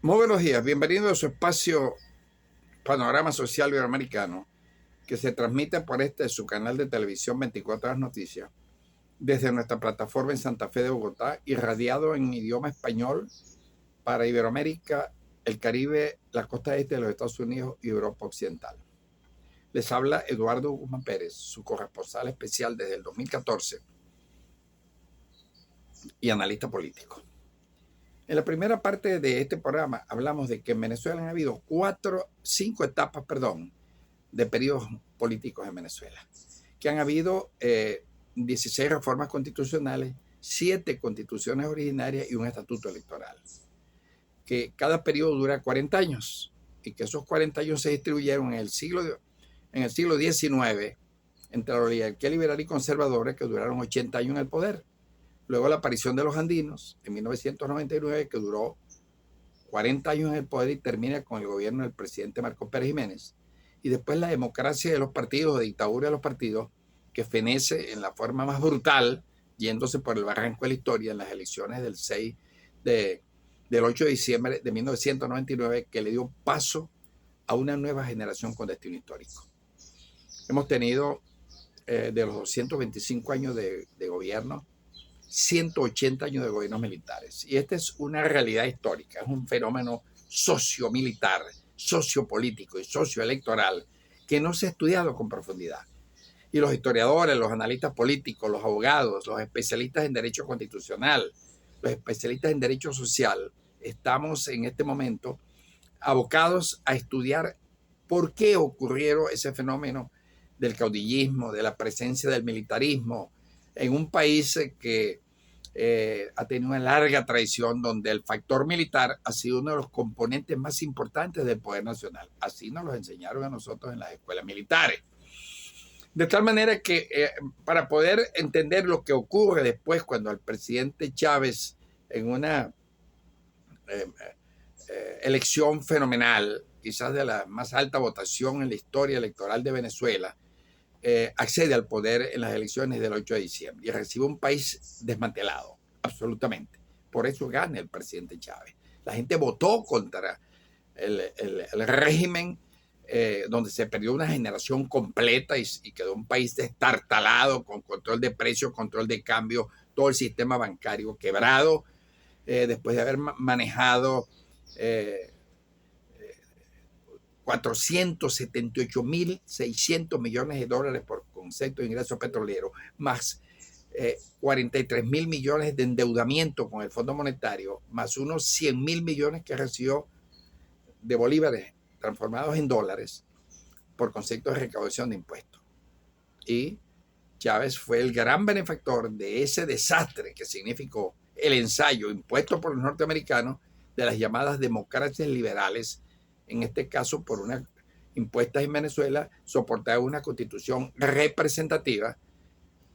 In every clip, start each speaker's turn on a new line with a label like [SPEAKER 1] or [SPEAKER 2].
[SPEAKER 1] Muy buenos días, bienvenido a su espacio Panorama Social Iberoamericano, que se transmite por su canal de televisión 24 Horas Noticias, desde nuestra plataforma en Santa Fe de Bogotá, irradiado en idioma español para Iberoamérica, el Caribe, la costa este de los Estados Unidos y Europa Occidental. Les habla Eduardo Guzmán Pérez, su corresponsal especial desde el 2014 y analista político. En la primera parte de este programa hablamos de que en Venezuela han habido cinco etapas de periodos políticos en Venezuela, que han habido 16 reformas constitucionales, 7 constituciones originarias y un estatuto electoral, que cada periodo dura 40 años y que esos 40 años se distribuyeron en el siglo XIX entre la oligarquía liberal y conservadora, que duraron 80 años en el poder. Luego la aparición de los andinos en 1999, que duró 40 años en el poder y termina con el gobierno del presidente Marcos Pérez Jiménez. Y después la democracia de los partidos, de dictadura de los partidos, que fenece en la forma más brutal, yéndose por el barranco de la historia en las elecciones del 8 de diciembre de 1999, que le dio paso a una nueva generación con destino histórico. Hemos tenido de los 225 años de gobierno, 180 años de gobiernos militares. Y esta es una realidad histórica, es un fenómeno sociomilitar, sociopolítico y socioelectoral que no se ha estudiado con profundidad. Y los historiadores, los analistas políticos, los abogados, los especialistas en derecho constitucional, los especialistas en derecho social, estamos en este momento abocados a estudiar por qué ocurrieron ese fenómeno del caudillismo, de la presencia del militarismo, en un país que ha tenido una larga tradición donde el factor militar ha sido uno de los componentes más importantes del poder nacional. Así nos lo enseñaron a nosotros en las escuelas militares. De tal manera que para poder entender lo que ocurre después cuando el presidente Chávez, en una elección fenomenal, quizás de la más alta votación en la historia electoral de Venezuela, accede al poder en las elecciones del 8 de diciembre y recibe un país desmantelado, absolutamente. Por eso gana el presidente Chávez. La gente votó contra el régimen, donde se perdió una generación completa y quedó un país destartalado, con control de precios, control de cambio, todo el sistema bancario quebrado, después de haber manejado 478.600 millones de dólares por concepto de ingresos petroleros, más 43.000 millones de endeudamiento con el Fondo Monetario, más unos 100.000 millones que recibió de bolívares transformados en dólares por concepto de recaudación de impuestos. Y Chávez fue el gran benefactor de ese desastre que significó el ensayo impuesto por los norteamericanos de las llamadas democracias liberales, en este caso por una impuestas en Venezuela, soportada una constitución representativa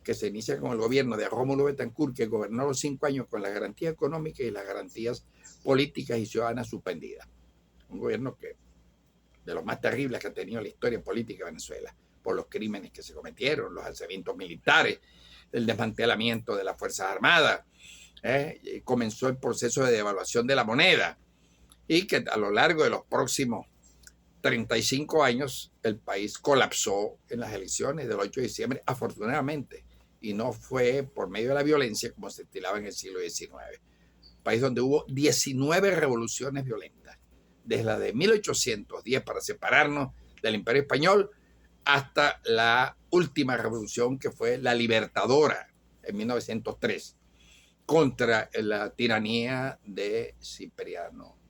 [SPEAKER 1] que se inicia con el gobierno de Rómulo Betancourt, que gobernó los 5 años con las garantías económicas y las garantías políticas y ciudadanas suspendidas. Un gobierno que de los más terribles que ha tenido la historia política de Venezuela, por los crímenes que se cometieron, los alzamientos militares, el desmantelamiento de las Fuerzas Armadas. Comenzó el proceso de devaluación de la moneda y que a lo largo de los próximos 35 años el país colapsó en las elecciones del 8 de diciembre, afortunadamente, y no fue por medio de la violencia como se estilaba en el siglo XIX. Un país donde hubo 19 revoluciones violentas, desde la de 1810 para separarnos del Imperio Español hasta la última revolución, que fue la Libertadora en 1903, contra la tiranía de Cipriano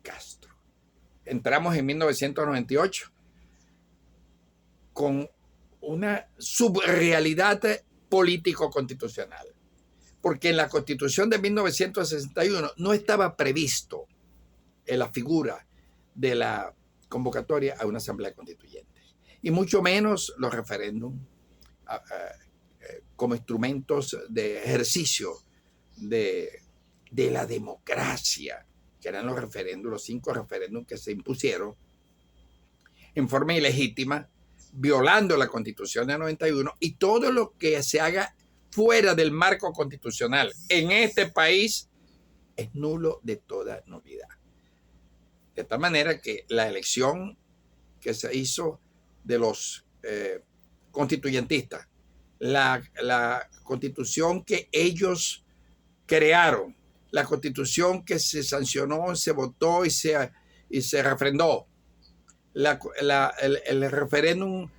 [SPEAKER 1] Castro. Entramos en 1998 con una subrealidad político-constitucional, porque en la Constitución de 1961 no estaba previsto en la figura de la convocatoria a una asamblea constituyente, y mucho menos los referéndums como instrumentos de ejercicio de la democracia, que eran los referéndums, los 5 referéndums que se impusieron en forma ilegítima, violando la Constitución de 91, y todo lo que se haga fuera del marco constitucional en este país es nulo de toda nulidad. De tal manera que la elección que se hizo de los constituyentistas, la constitución que ellos crearon, la constitución que se sancionó, se votó y se refrendó, el referéndum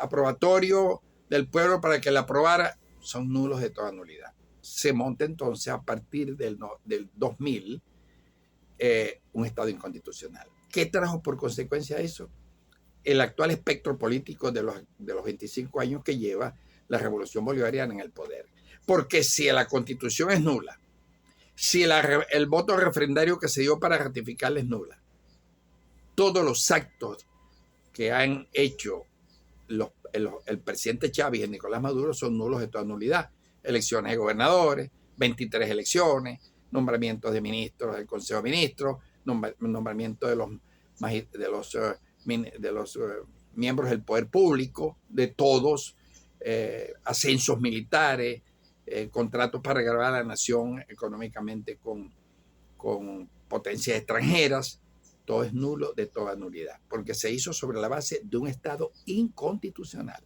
[SPEAKER 1] aprobatorio del pueblo para que la aprobara, son nulos de toda nulidad. Se monta entonces a partir del 2000 un Estado inconstitucional. ¿Qué trajo por consecuencia eso? El actual espectro político de los 25 años que lleva la revolución bolivariana en el poder. Porque si la constitución es nula, si el voto refrendario que se dio para ratificarla es nula, todos los actos que han hecho el presidente Chávez y el Nicolás Maduro son nulos de toda nulidad. Elecciones de gobernadores, 23 elecciones, nombramientos de ministros del Consejo de Ministros, nombramiento de los miembros del poder público, de todos, ascensos militares, contratos para grabar a la nación económicamente con potencias extranjeras. Todo es nulo de toda nulidad, porque se hizo sobre la base de un Estado inconstitucional.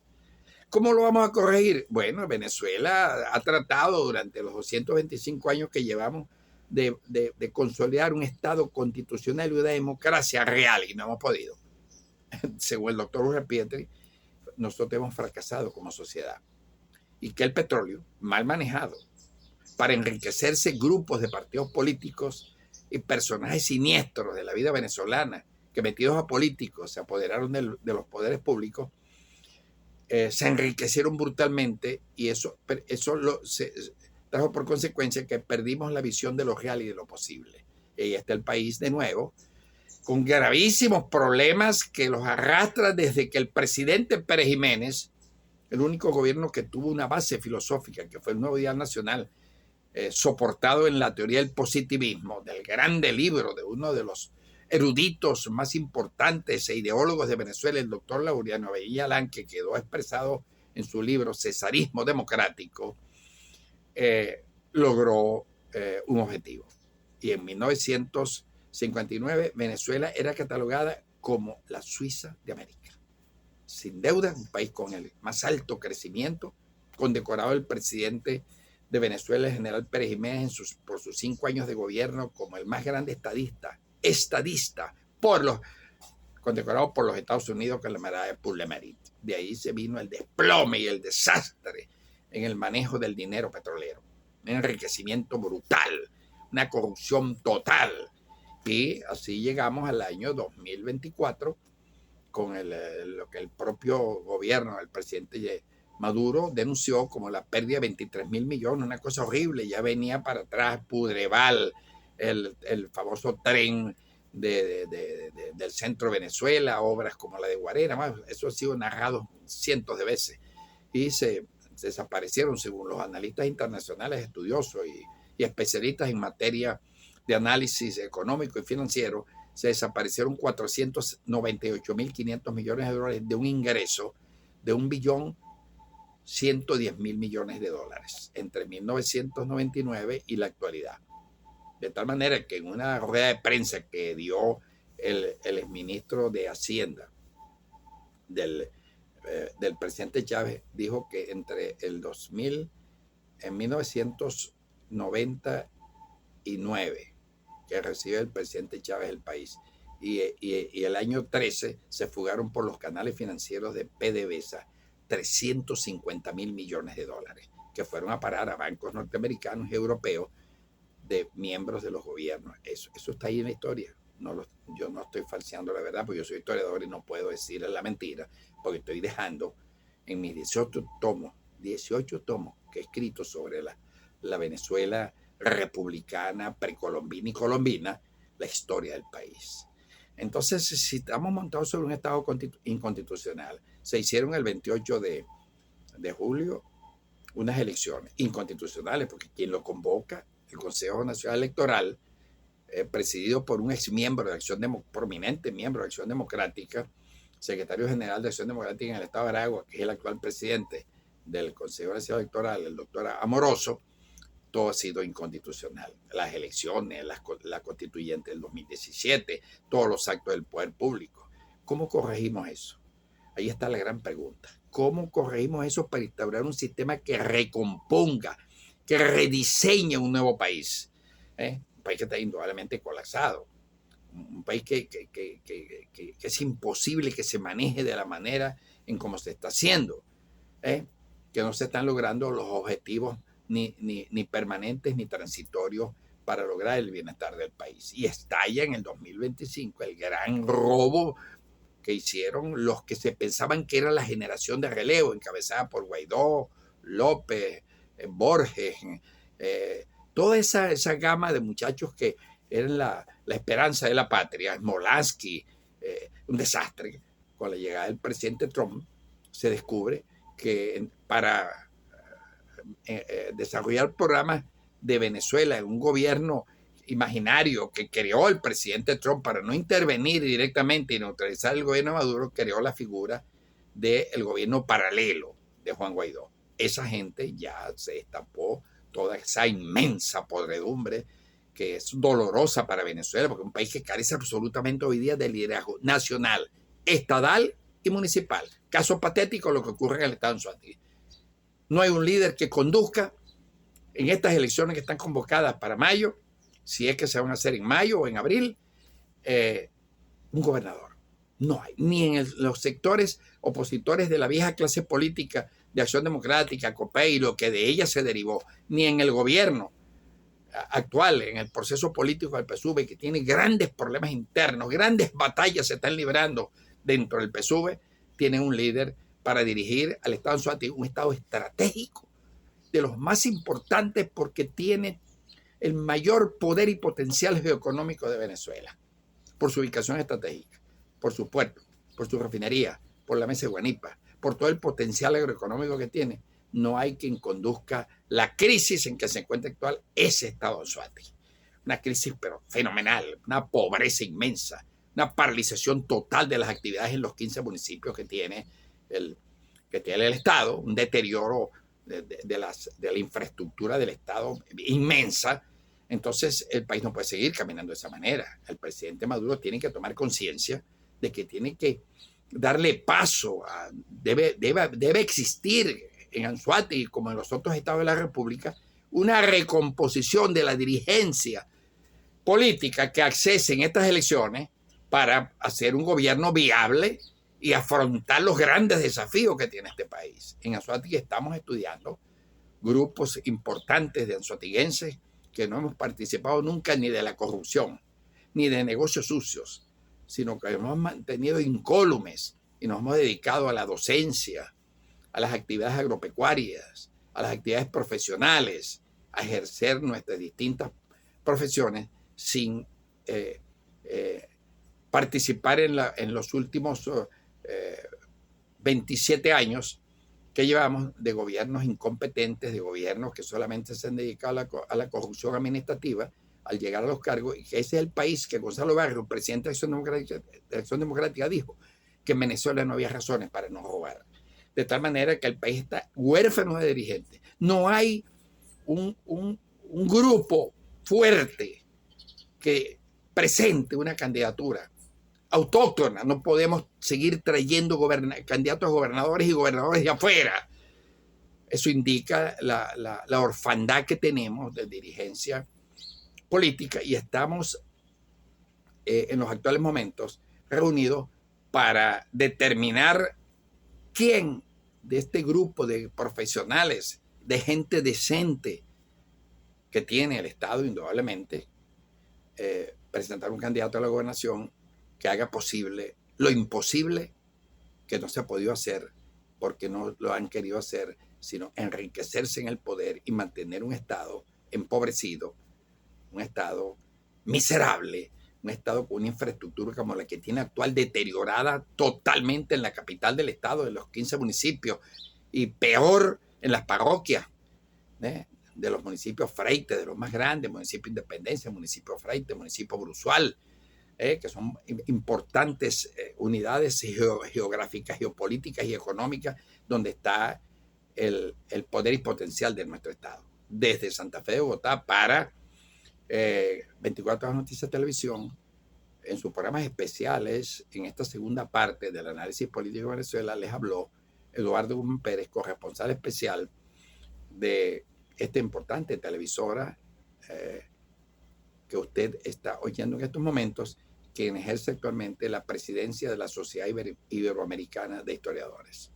[SPEAKER 1] ¿Cómo lo vamos a corregir? Bueno, Venezuela ha tratado durante los 225 años que llevamos de consolidar un Estado constitucional y una democracia real, y no hemos podido. Según el doctor Jorge Pietri, nosotros hemos fracasado como sociedad. Y que el petróleo, mal manejado, para enriquecerse grupos de partidos políticos y personajes siniestros de la vida venezolana, que metidos a políticos se apoderaron de los poderes públicos, se enriquecieron brutalmente, y eso trajo por consecuencia que perdimos la visión de lo real y de lo posible. Y ahí está el país de nuevo, con gravísimos problemas que los arrastra desde que el presidente Pérez Jiménez, el único gobierno que tuvo una base filosófica, que fue el Nuevo Ideal Nacional, soportado en la teoría del positivismo, del grande libro de uno de los eruditos más importantes e ideólogos de Venezuela, el doctor Laureano Abadía Alán, que quedó expresado en su libro Cesarismo Democrático, logró un objetivo. Y en 1959 Venezuela era catalogada como la Suiza de América. Sin deuda, un país con el más alto crecimiento, condecorado el presidente de Venezuela, el general Pérez Jiménez, por sus 5 años de gobierno como el más grande estadista condecorado por los Estados Unidos con la medalla de Pour le Mérite. De ahí se vino el desplome y el desastre en el manejo del dinero petrolero, un enriquecimiento brutal, una corrupción total. Y así llegamos al año 2024 con lo que el propio gobierno, el presidente Maduro, denunció como la pérdida de 23.000 millones, una cosa horrible. Ya venía para atrás Pudreval, el famoso tren del centro de Venezuela, obras como la de Guarena, eso ha sido narrado cientos de veces, y se desaparecieron, según los analistas internacionales, estudiosos y especialistas en materia de análisis económico y financiero, se desaparecieron 498.500 millones de dólares de un ingreso de 1.110.000 millones de dólares entre 1999 y la actualidad. De tal manera que en una rueda de prensa que dio el exministro de Hacienda del presidente Chávez, dijo que entre en 1999, que recibe el presidente Chávez el país, y el año 13 se fugaron por los canales financieros de PDVSA 350.000 millones de dólares, que fueron a parar a bancos norteamericanos y europeos de miembros de los gobiernos. Eso está ahí en la historia. Yo no estoy falseando la verdad, porque yo soy historiador y no puedo decir la mentira, porque estoy dejando en mis 18 tomos que he escrito sobre la Venezuela republicana, precolombina y colombina, la historia del país. Entonces, si estamos montados sobre un Estado inconstitucional, se hicieron el 28 de julio unas elecciones inconstitucionales, porque quien lo convoca, el Consejo Nacional Electoral, presidido por un prominente miembro de Acción Democrática, secretario general de Acción Democrática en el Estado de Aragua, que es el actual presidente del Consejo Nacional Electoral, el doctor Amoroso, todo ha sido inconstitucional. Las elecciones, la constituyente del 2017, todos los actos del poder público. ¿Cómo corregimos eso? Ahí está la gran pregunta. ¿Cómo corregimos eso para instaurar un sistema que recomponga, que rediseñe un nuevo país? Un país que está indudablemente colapsado. Un país que es imposible que se maneje de la manera en cómo se está haciendo. Que no se están logrando los objetivos ni permanentes ni transitorios para lograr el bienestar del país. Y estalla en el 2025 el gran robo que hicieron los que se pensaban que era la generación de relevo, encabezada por Guaidó, López, Borges, toda esa gama de muchachos que eran la esperanza de la patria, Smolansky, un desastre. Con la llegada del presidente Trump se descubre que para desarrollar programas de Venezuela en un gobierno imaginario que creó el presidente Trump para no intervenir directamente y neutralizar el gobierno de Maduro, creó la figura del gobierno paralelo de Juan Guaidó. Esa gente ya se destapó toda esa inmensa podredumbre que es dolorosa para Venezuela, porque es un país que carece absolutamente hoy día de liderazgo nacional, estatal y municipal. Caso patético lo que ocurre en el estado de Anzoátegui. No hay un líder que conduzca en estas elecciones que están convocadas para mayo, si es que se van a hacer en mayo o en abril, un gobernador. No hay, ni en los sectores opositores de la vieja clase política de Acción Democrática, COPEI, lo que de ella se derivó, ni en el gobierno actual, en el proceso político del PSUV, que tiene grandes problemas internos, grandes batallas se están librando dentro del PSUV, tiene un líder para dirigir al Estado de Anzoátegui, un Estado estratégico, de los más importantes porque tiene el mayor poder y potencial geoeconómico de Venezuela, por su ubicación estratégica, por su puerto, por su refinería, por la mesa de Guanipa, por todo el potencial agroeconómico que tiene. No hay quien conduzca la crisis en que se encuentra actual ese Estado de Anzoátegui. Una crisis pero fenomenal, una pobreza inmensa, una paralización total de las actividades en los 15 municipios que tiene el Estado, un deterioro de la infraestructura del Estado inmensa. Entonces el país no puede seguir caminando de esa manera. El presidente Maduro tiene que tomar conciencia de que tiene que darle paso, debe existir en Anzoátegui como en los otros estados de la República una recomposición de la dirigencia política que accese en estas elecciones para hacer un gobierno viable y afrontar los grandes desafíos que tiene este país. En Anzoátegui estamos estudiando grupos importantes de anzoatiguenses que no hemos participado nunca ni de la corrupción, ni de negocios sucios, sino que hemos mantenido incólumes y nos hemos dedicado a la docencia, a las actividades agropecuarias, a las actividades profesionales, a ejercer nuestras distintas profesiones sin participar en los últimos 27 años que llevamos de gobiernos incompetentes, de gobiernos que solamente se han dedicado a la corrupción administrativa al llegar a los cargos, y que ese es el país que Gonzalo Barrio, presidente de Acción Democrática, dijo que en Venezuela no había razones para no robar. De tal manera que el país está huérfano de dirigentes. No hay un grupo fuerte que presente una candidatura autóctona. No podemos seguir trayendo candidatos a gobernadores y gobernadores de afuera. Eso indica la orfandad que tenemos de dirigencia política, y estamos en los actuales momentos reunidos para determinar quién de este grupo de profesionales, de gente decente que tiene el Estado, indudablemente, presentar un candidato a la gobernación que haga posible lo imposible, que no se ha podido hacer porque no lo han querido hacer, sino enriquecerse en el poder y mantener un Estado empobrecido, un Estado miserable, un Estado con una infraestructura como la que tiene actual, deteriorada totalmente en la capital del Estado, en los 15 municipios, y peor en las parroquias de los municipios Freite, de los más grandes, municipio Independencia, municipio Freite, municipio Bruzual, que son importantes unidades geográficas, geopolíticas y económicas donde está el poder y potencial de nuestro Estado. desde Santa Fe de Bogotá para 24 Horas Noticias Televisión, en sus programas especiales, en esta segunda parte del análisis político de Venezuela, les habló Eduardo Guzmán Pérez, corresponsal especial de esta importante televisora que usted está oyendo en estos momentos, quien ejerce actualmente la presidencia de la Sociedad Iberoamericana de Historiadores.